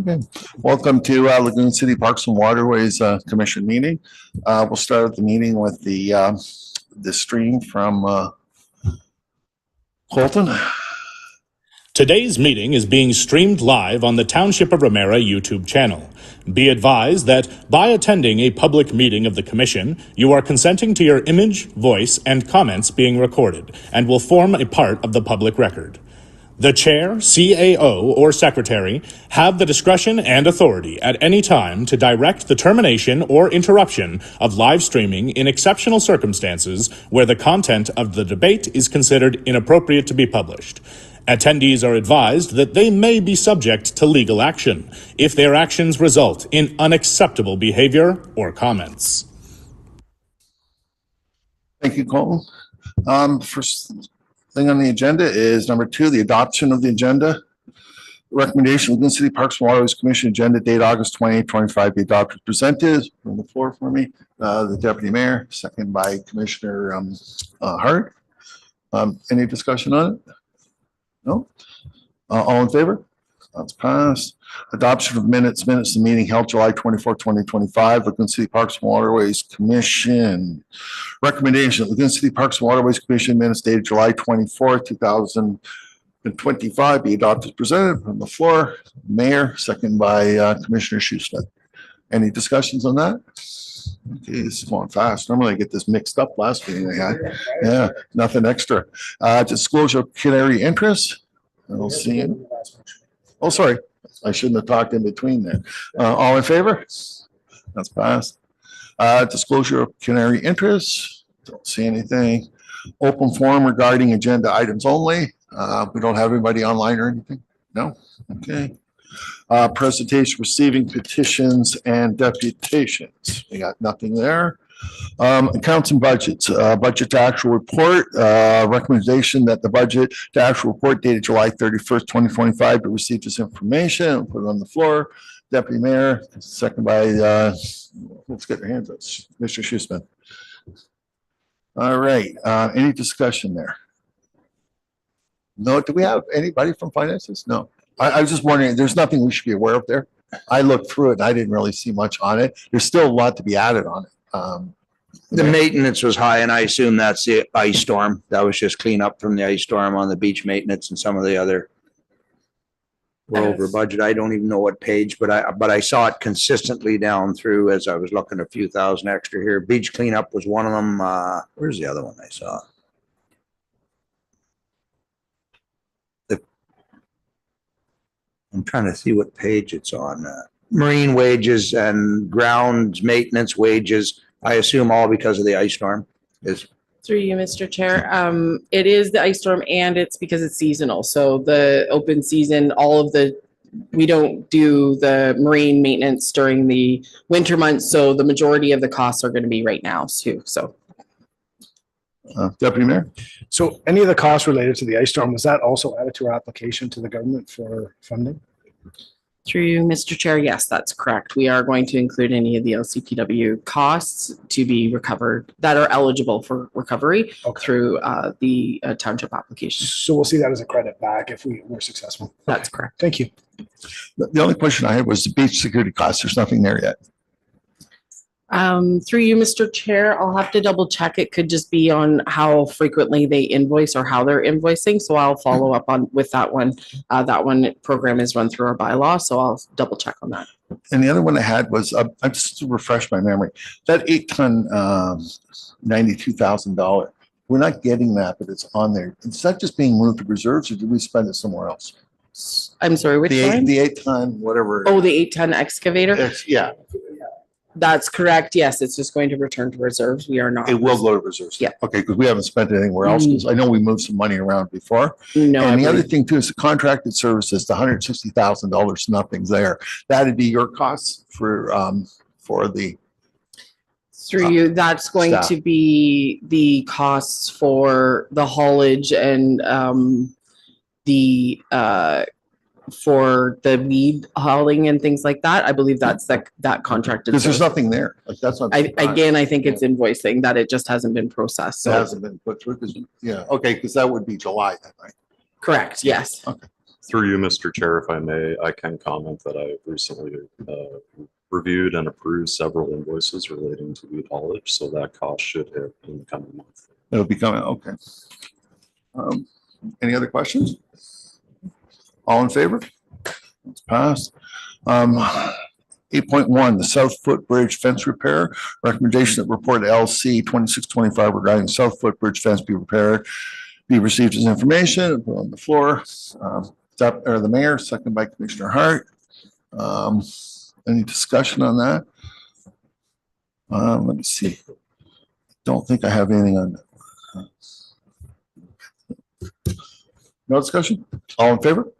Okay. Welcome to Lagoon City Parks and Waterways Commission meeting. We'll start the meeting with the stream from Colton. Today's meeting is being streamed live on the Township of Ramara YouTube channel. Be advised that by attending a public meeting of the Commission, you are consenting to your image, voice, and comments being recorded and will form a part of the public record. The Chair, CAO, or Secretary have the discretion and authority at any time to direct the termination or interruption of live streaming in exceptional circumstances where the content of the debate is considered inappropriate to be published. Attendees are advised that they may be subject to legal action if their actions result in unacceptable behavior or comments. Thank you, Colton. First thing on the agenda is number 2, the adoption of the agenda. Recommendation, Lagoon City Parks and Waterways Commission agenda date August 28, 25 be adopted. Presented on the floor for me, the Deputy Mayor, second by Commissioner Hart. Any discussion on it? No? All in favor? That's passed. Adoption of minutes of the meeting held July 24, 2025. Lagoon City Parks and Waterways Commission. Recommendation, Lagoon City Parks and Waterways Commission minutes dated July 24, 2025 be adopted presented on the floor. Mayor, second by Commissioner Schusman. Any discussions on that? Okay, this is going fast. Normally I get this mixed up last meeting I had. Yeah, nothing extra. Disclosure of pecuniary interest. I don't see it. Oh, sorry. I shouldn't have talked in between there. All in favor? That's passed. Disclosure of pecuniary interest. Don't see anything. Open forum regarding agenda items only. We don't have anybody online or anything? No? Okay. Presentation receiving petitions and deputations. We got nothing there. Accounts and budgets. Budget to actual report. Recommendation that the budget to actual report dated July 31st, 2025 be received this information. Put it on the floor. Deputy Mayor, second by, let's get your hands up. Mr. Schusman. All right. Any discussion there? No. Do we have anybody from finances? No. I was just wondering, there's nothing we should be aware of there. I looked through it and I didn't really see much on it. There's still a lot to be added on it. The maintenance was high, and I assume that's the ice storm. That was just clean up from the ice storm on the beach maintenance and some of the other. We're over budget. I don't even know what page, but I saw it consistently down through as I was looking a few thousand extra here. Beach cleanup was one of them. Where's the other one I saw? I'm trying to see what page it's on. Marine wages and grounds maintenance wages. I assume all because of the ice storm. Through you, Mr. Chair. It is the ice storm and it's because it's seasonal. So the open season, we don't do the marine maintenance during the winter months. So the majority of the costs are going to be right now too. So. Deputy Mayor. So any of the costs related to the ice storm, was that also added to our application to the government for funding? Through you, Mr. Chair. Yes, that's correct. We are going to include any of the LCPW costs to be recovered that are eligible for recovery through the township application. So we'll see that as a credit back if we were successful. That's correct. Thank you. The only question I had was the beach security costs. There's nothing there yet. Through you, Mr. Chair, I'll have to double check. It could just be on how frequently they invoice or how they're invoicing. So I'll follow up with that one. That one program is run through our bylaw. So I'll double check on that. And the other one I had was, I just to refresh my memory, that 8-ton $92,000. We're not getting that, but it's on there. Is that just being moved to reserves or do we spend it somewhere else? I'm sorry, which one? The 8-ton, whatever. Oh, the 8-ton excavator? Yeah. That's correct. Yes, it's just going to return to reserves. We are not. It will go to reserves. Yeah. Okay, because we haven't spent it anywhere else. Because I know we moved some money around before. No. And the other thing too is the contracted services, the $160,000, nothing's there. That'd be your costs for the. Through you, that's going staff. to be the costs for the haulage and for the weed hauling and things like that. I believe that's that contracted. Because there's nothing there. Like that's not. I think it's invoicing that it just hasn't been processed. It So hasn't been put through because, yeah, okay, because that would be July then, right? correct. Yes. Okay. Through you, Mr. Chair, if I may, I can comment that I recently reviewed and approved several invoices relating to weed haulage, so that cost should hit in the coming month. It'll be coming, okay. Any other questions? All in favor? It's passed. 8.1, the South Footbridge fence repair. Recommendation that report LC 2625 regarding South Footbridge fence be repaired, be received as information, put on the floor. The mayor, second by Commissioner Hart. Any discussion on that? Let me see. Don't think I have anything on that. No discussion? All in favor?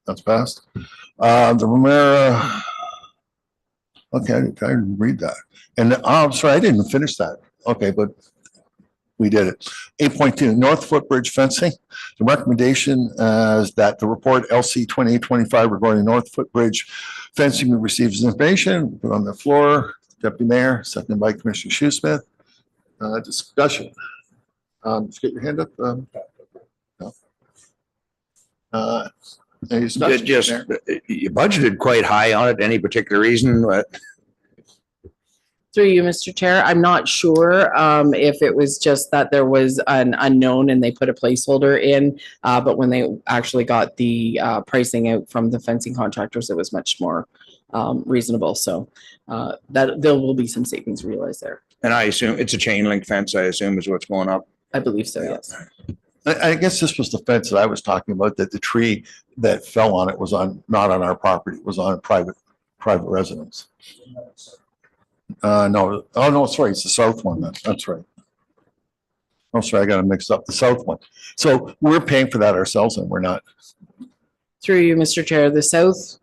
That's passed. The Ramara. Okay, I didn't read that. And I'm sorry, I didn't finish that. Okay, but we did it. 8.2, North Footbridge fencing. The recommendation is that the report LC 2825 regarding North Footbridge fencing receives information. Put on the floor. Deputy Mayor, second by Commissioner Shoesmith. Discussion. Just get your hand up. No. Any discussion? Just, you budgeted quite high on it. Any particular reason? Through you, Mr. Chair, I'm not sure if it was just that there was an unknown and they put a placeholder in, but when they actually got the pricing out from the fencing contractors, it was much more reasonable. So that there will be some savings realized there. And I assume it's a chain link fence, I assume is what's going up. I believe so, yes. I guess this was the fence that I was talking about, that the tree that fell on it was not on our property, it was on private residence. No, oh no, sorry, it's the south one. That's right. Oh, sorry, I got it mixed up. The south one. So we're paying for that ourselves, and we're not. Through you, Mr. Chair, the south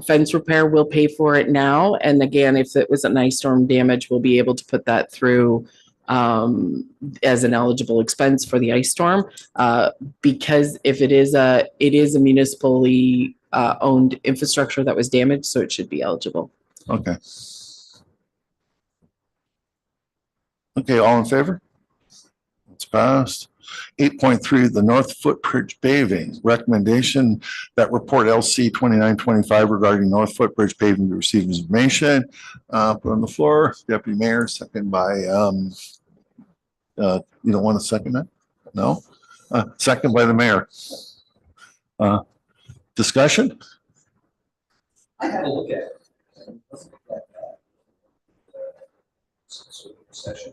fence repair will pay for it now. And again, if it was an ice storm damage, we'll be able to put that through as an eligible expense for the ice storm. Because if it is a municipally owned infrastructure that was damaged, so it should be eligible. Okay. Okay, all in favor? It's passed. 8.3, the North Footbridge paving. Recommendation that report LC 2925 regarding North Footbridge paving to receive information. Put on the floor. Deputy Mayor, second by, you don't want to second that? No? Second by the mayor. Discussion? I had a look at it. Session.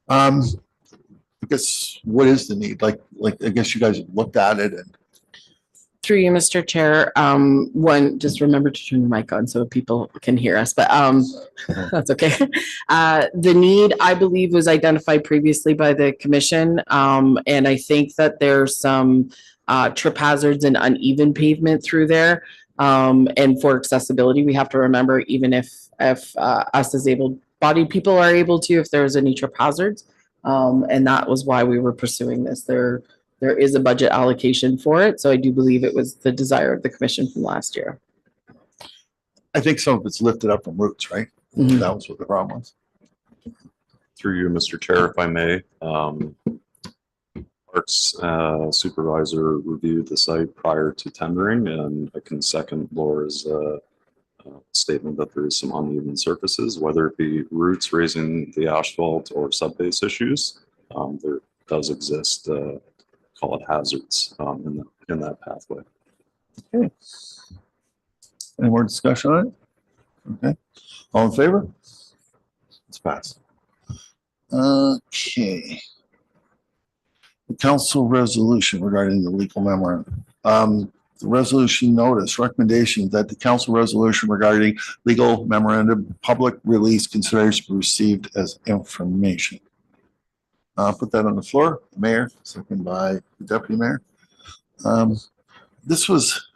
I guess what is the need? Like I guess you guys have looked at it and. Through you, Mr. Chair, one, just remember to turn your mic on so people can hear us, but that's okay. The need, I believe, was identified previously by the commission. And I think that there's some trip hazards and uneven pavement through there. And for accessibility, we have to remember, even if us as able-bodied people are able to, if there's any trip hazards. And that was why we were pursuing this. There is a budget allocation for it. So I do believe it was the desire of the commission from last year. I think some of it's lifted up from roots, right? Mhm. That was what the problem was. Through you, Mr. Chair, if I may, Parks supervisor reviewed the site prior to tendering, and I can second Laura's statement that there is some uneven surfaces, whether it be roots raising the asphalt or subbase issues. There does exist, call it hazards in that pathway. Okay. Any more discussion on it? Okay. All in favor? It's passed. Okay. The council resolution regarding the legal memorandum. The resolution notice recommendation that the council resolution regarding legal memorandum public release consideration received as information. Put that on the floor. Mayor, second by the deputy mayor. This was,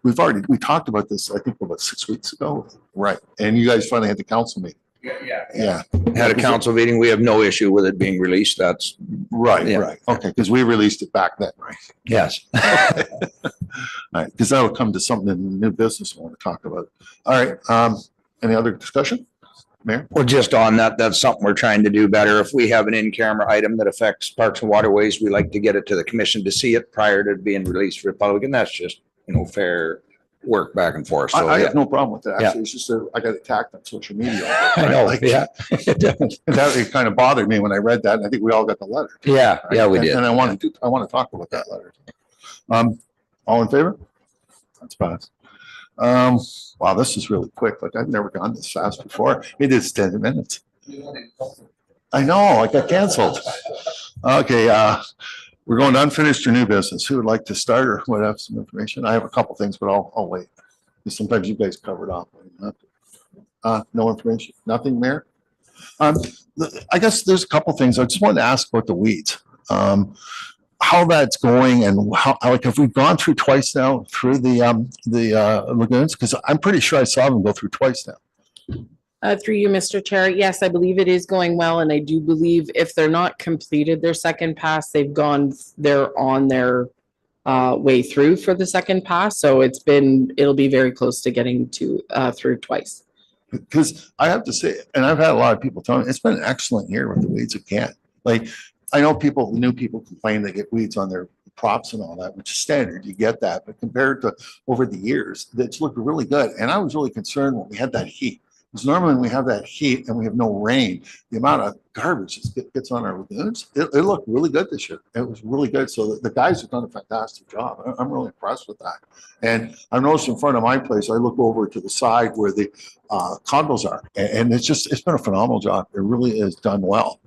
we talked about this, I think about 6 weeks ago. Right. And you guys finally had the council meeting. Yeah. Had a council meeting. We have no issue with it being released. That's Right, Yeah. right. Okay, because we released it back then, right? yes. All right, because that'll come to something in the new business I want to talk about. All right, Any other discussion? Mayor? Well, just on that, that's something we're trying to do better. If we have an in-camera item that affects Parks and Waterways, we like to get it to the commission to see it prior to being released for the public. And that's just, fair work back and forth. So I yeah. have no problem with that. Yeah. Actually, it's just that I got attacked on social media. I know, Like, yeah. That it kind of bothered me when I read that. And I think we all got the letter. Yeah, we And- did. And I want to talk about that letter. All in favor? That's passed. Wow, this is really quick. Like I've never gone this fast before. It is 10 minutes. I know, I got canceled. Okay, we're going to unfinished or new business. Who would like to start or would have some information? I have a couple things, but I'll wait. Sometimes you guys cover it off. No information, nothing, Mayor? I guess there's a couple things. I just wanted to ask about the weeds. How that's going and how, like, have we gone through twice now through the lagoons? Because I'm pretty sure I saw them go through twice now. Through you, Mr. Chair. Yes, I believe it is going well. And I do believe if they're not completed their second pass, they're on their way through for the second pass. So it'll be very close to getting through twice. Because I have to say, and I've had a lot of people tell me, it's been an excellent year with the weeds again. Like, I know new people complain they get weeds on their props and all that, which is standard. You get that. But compared to over the years, it's looked really good. And I was really concerned when we had that heat. Because normally when we have that heat and we have no rain, the amount of garbage that gets on our lagoons, it looked really good this year. It was really good. So the guys have done a fantastic job. I'm really impressed with that. And I've noticed in front of my place, I look over to the side where the condos are. And it's been a phenomenal job. It really is done well.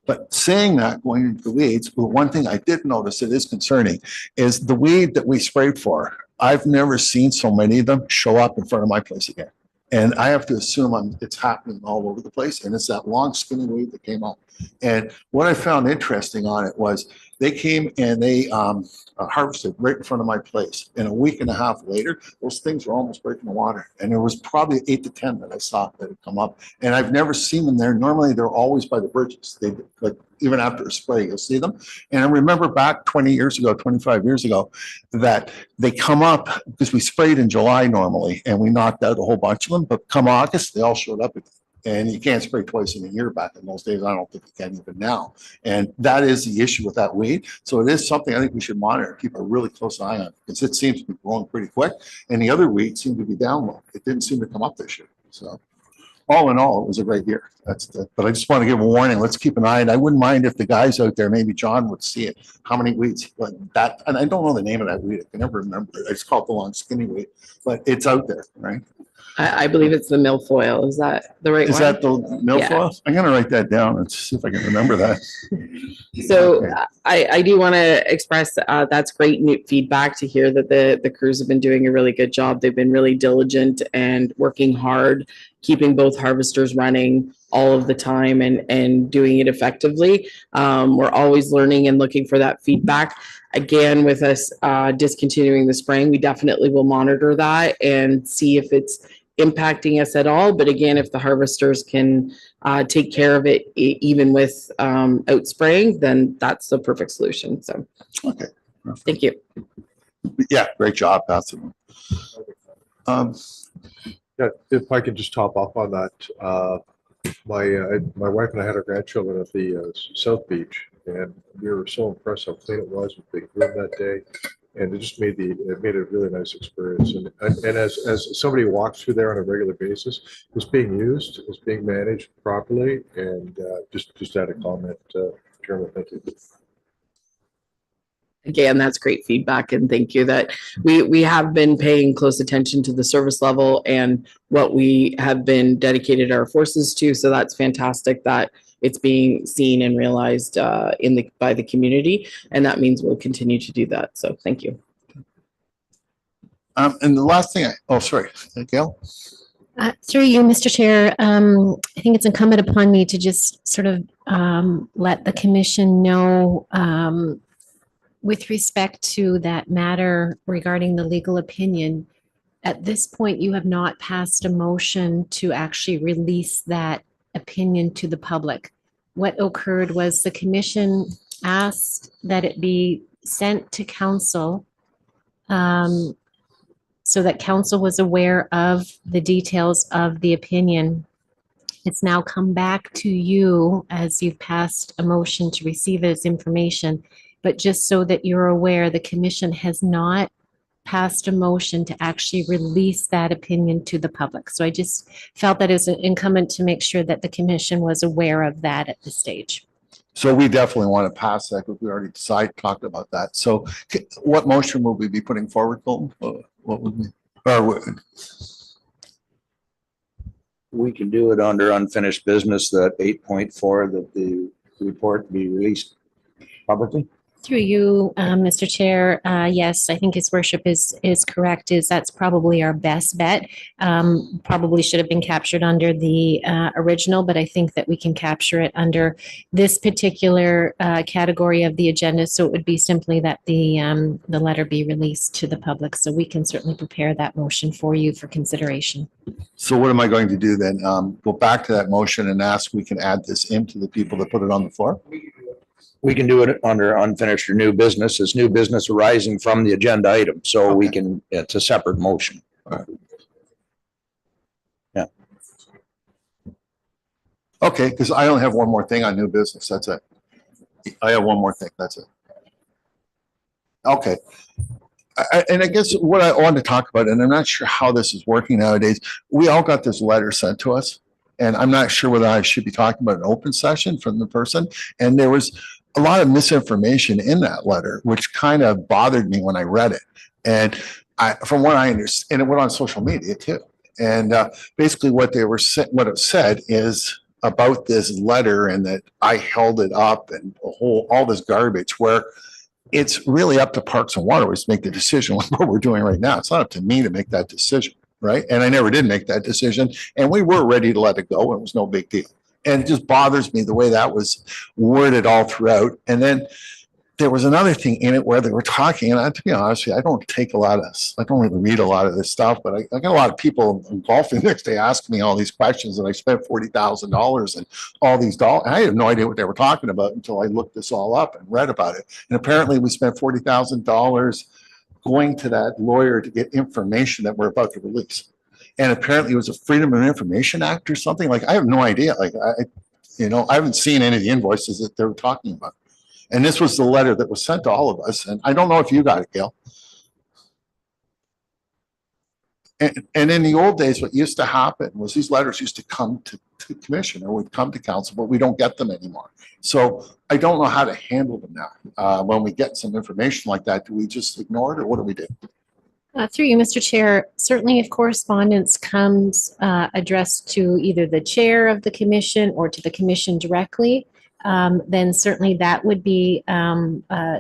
But saying that, going into the weeds, but one thing I did notice that is concerning is the weed that we sprayed for. I've never seen so many of them show up in front of my place again. And I have to assume it's happening all over the place. And it's that long skinny weed that came up. And what I found interesting on it was they came and they harvested right in front of my place. And a week and a half later, those things were almost breaking the water. And there was probably 8 to 10 that I saw that had come up. And I've never seen them there. Normally, they're always by the bridges. They like even after a spray, you'll see them. And I remember back 20 years ago, 25 years ago, that they come up because we sprayed in July normally, and we knocked out a whole bunch of them. But come August, they all showed up again. And you can't spray twice in a year back in those days. I don't think you can even now. And that is the issue with that weed. So it is something I think we should monitor, keep a really close eye on, because it seems to be growing pretty quick. And the other weeds seem to be down low. It didn't seem to come up this year. So all in all, it was a great year. But I just want to give a warning. Let's keep an eye. And I wouldn't mind if the guys out there, maybe John would see it, how many weeds like that. And I don't know the name of that weed. I can never remember it. It's called the long skinny weed, but it's out there, right? I believe it's the milfoil. Is that the right one? Is that the milfoil? I'm going to write that down and see if I can remember that. So Okay. I do want to express that's great new feedback to hear that the crews have been doing a really good job. They've been really diligent and working hard, keeping both harvesters running all of the time and doing it effectively. We're always learning and looking for that feedback. Again, with us discontinuing the spraying, we definitely will monitor that and see if it's impacting us at all. But again, if the harvesters can take care of it even with out spraying, then that's the perfect solution. So, Okay. thank you. Yeah, great job, Patsy. Yeah, if I could just top off on that, my wife and I had our grandchildren at the South Beach, and we were so impressed how clean it was with big room that day, and it just made it a really nice experience. And as somebody walks through there on a regular basis, it's being used, it's being managed properly, and just add a comment, Chairman. Thank you. Again, that's great feedback, and thank you that we have been paying close attention to the service level and what we have been dedicated our forces to. So that's fantastic that it's being seen and realized by the community, and that means we'll continue to do that. So thank you. And the last thing, sorry, Gail. Through you, Mr. Chair, I think it's incumbent upon me to just sort of let the commission know with respect to that matter regarding the legal opinion. At this point, you have not passed a motion to actually release that opinion to the public. What occurred was the commission asked that it be sent to council so so that council was aware of the details of the opinion. It's now come back to you as you've passed a motion to receive it as information. But just so that you're aware, the commission has not passed a motion to actually release that opinion to the public. So I just felt that it's incumbent to make sure that the commission was aware of that at this stage. So we definitely want to pass that because we already talked about that. So what motion will we be putting forward, Colton? What would we, We can do it under unfinished business, that 8.4, that the report be released publicly. Through you, Mr. Chair, yes, I think his worship is correct, that's probably our best bet. Probably should have been captured under the original, but I think that we can capture it under this particular category of the agenda. So it would be simply that the letter be released to the public. So we can certainly prepare that motion for you for consideration. so what am I going to do then? Go back to that motion and ask we can add this into the people that put it on the floor? We can do it under unfinished or new business. It's new business arising from the agenda item. So we can, it's a separate motion. Yeah. Okay, because I only have one more thing on new business. That's it. I have one more thing. That's it. Okay. And I guess what I want to talk about, and I'm not sure how this is working nowadays, we all got this letter sent to us, and I'm not sure whether I should be talking about an open session from the person. And there was a lot of misinformation in that letter, which kind of bothered me when I read it. And from what I understand, and it went on social media too. And basically what what it said is about this letter, and that I held it up and all this garbage, where it's really up to Parks and Waterways to make the decision like what we're doing right now. It's not up to me to make that decision, right? And I never did make that decision. And we were ready to let it go. It was no big deal. And it just bothers me the way that was worded all throughout. And then there was another thing in it where they were talking, and to be honest with you, I don't really read a lot of this stuff, but I got a lot of people in golfing the next day asking me all these questions, and I spent $40,000 and all these dollars. I had no idea what they were talking about until I looked this all up and read about it. And apparently we spent $40,000 going to that lawyer to get information that we're about to release. And apparently it was a Freedom of Information Act or something. Like, I have no idea. Like, I haven't seen any of the invoices that they were talking about. And this was the letter that was sent to all of us. And I don't know if you got it, Gail. And in the old days, what used to happen was these letters used to come to commission or would come to council, but we don't get them anymore. So I don't know how to handle them now. When we get some information like that, do we just ignore it, or what do we do? Through you, Mr. Chair, certainly if correspondence comes addressed to either the chair of the commission or to the commission directly, then certainly that would be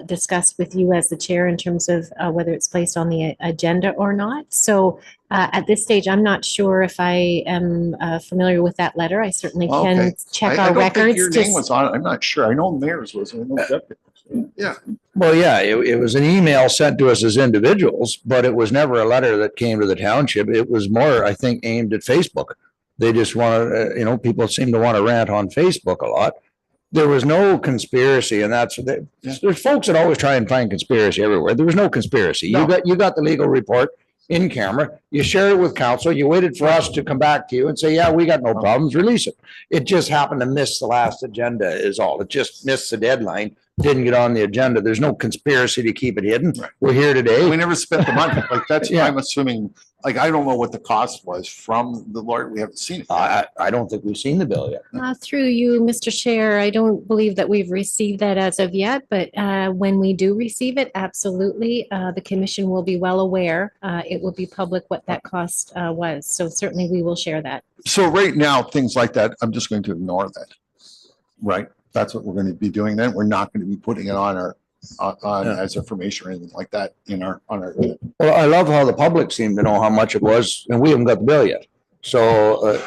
discussed with you as the chair in terms of whether it's placed on the agenda or not. So at this stage, I'm not sure if I am familiar with that letter. I certainly can check our records. Your name was on it. I'm not sure. I know mayor's was. Yeah. Well, yeah, it was an email sent to us as individuals, but it was never a letter that came to the township. It was more, I think, aimed at Facebook. They just want to, people seem to want to rant on Facebook a lot. There was no conspiracy, and there's folks that always try and find conspiracy everywhere. There was no conspiracy. No. You got the legal report in camera. You shared it with council. You waited for us to come back to you and say, yeah, we got no problems. Release it. It just happened to miss the last agenda is all. It just missed the deadline. Didn't get on the agenda. There's no conspiracy to keep it hidden. Right. We're here today. We never spent the money. Like, that's, Yeah. I'm assuming, like, I don't know what the cost was from the lawyer. We haven't seen it yet. I don't think we've seen the bill yet. Through you, Mr. Chair, I don't believe that we've received that as of yet, but when we do receive it, absolutely, the commission will be well aware. It will be public what that cost was. So certainly we will share that. So right now, things like that, I'm just going to ignore that. Right? That's what we're going to be doing then. We're not going to be putting it on as information or anything like that on our. Well, I love how the public seemed to know how much it was, and we haven't got the bill yet. So,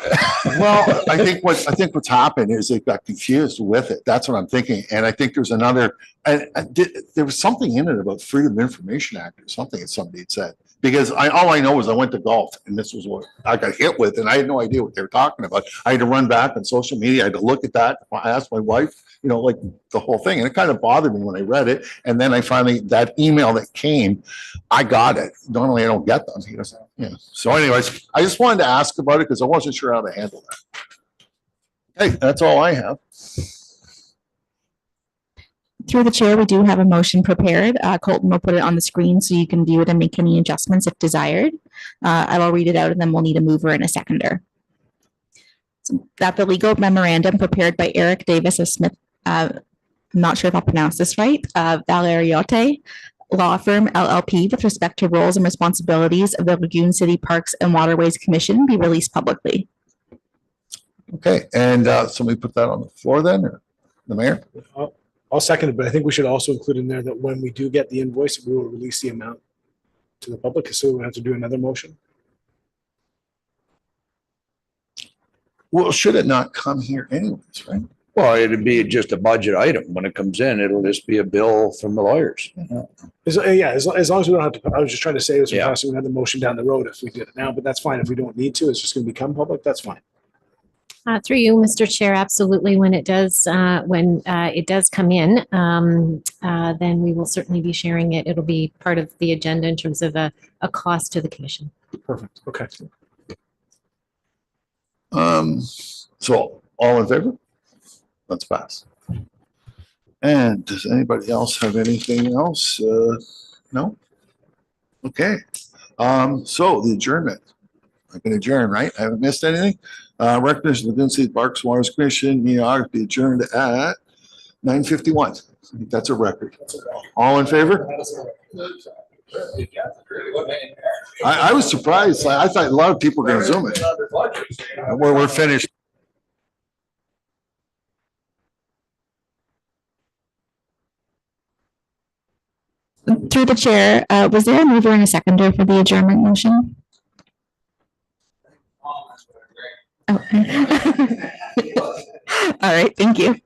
Well, I think what's happened is they got confused with it. That's what I'm thinking. And I think there's another, there was something in it about Freedom of Information Act or something that somebody had said, Because all I know is I went to golf and this was what I got hit with and I had no idea what they were talking about. I had to run back on social media. I had to look at that. I asked my wife, you know, like the whole thing. And it kind of bothered me when I read it. And then I finally, that email that came, I got it. Normally I don't get them. He goes, yeah. So anyways, I just wanted to ask about it because I wasn't sure how to handle that. Hey, that's all I have. Through the chair, we do have a motion prepared. Colton will put it on the screen so you can view it and make any adjustments if desired. I will read it out and then we'll need a mover and a seconder. So that the legal memorandum prepared by Eric Davis of Smith, I'm not sure if I'll pronounce this right, Valeriote Law Firm LLP with respect to roles and responsibilities of the Lagoon City Parks and Waterways Commission be released publicly. Okay, and somebody put that on the floor then, or the mayor? I'll second it, but I think we should also include in there that when we do get the invoice, we will release the amount to the public, so we have to do another motion. Well, should it not come here anyways, right? Well, it'd be just a budget item. When it comes in, it'll just be a bill from the lawyers. Yeah, as long as we don't have to, I was just trying to say this, Yeah. passing another motion down the road if we did it now, but that's fine. If we don't need to, it's just going to become public, that's fine. Through you, Mr. Chair, absolutely. When it does come in, then we will certainly be sharing it. It'll be part of the agenda in terms of a cost to the commission. Perfect, okay. So all in favor? Let's pass. And does anybody else have anything else? No? Okay. So the adjournment. I can adjourn, right? I haven't missed anything. Recognition of the Lagoon City Parks and Waters Commission, meeting ought to be adjourned at 9:51. I think that's a record. All in favor? I was surprised. I thought a lot of people were going to Zoom it. We're finished. Through the chair, was there a mover and a seconder for the adjournment motion? Oh. All right, thank you.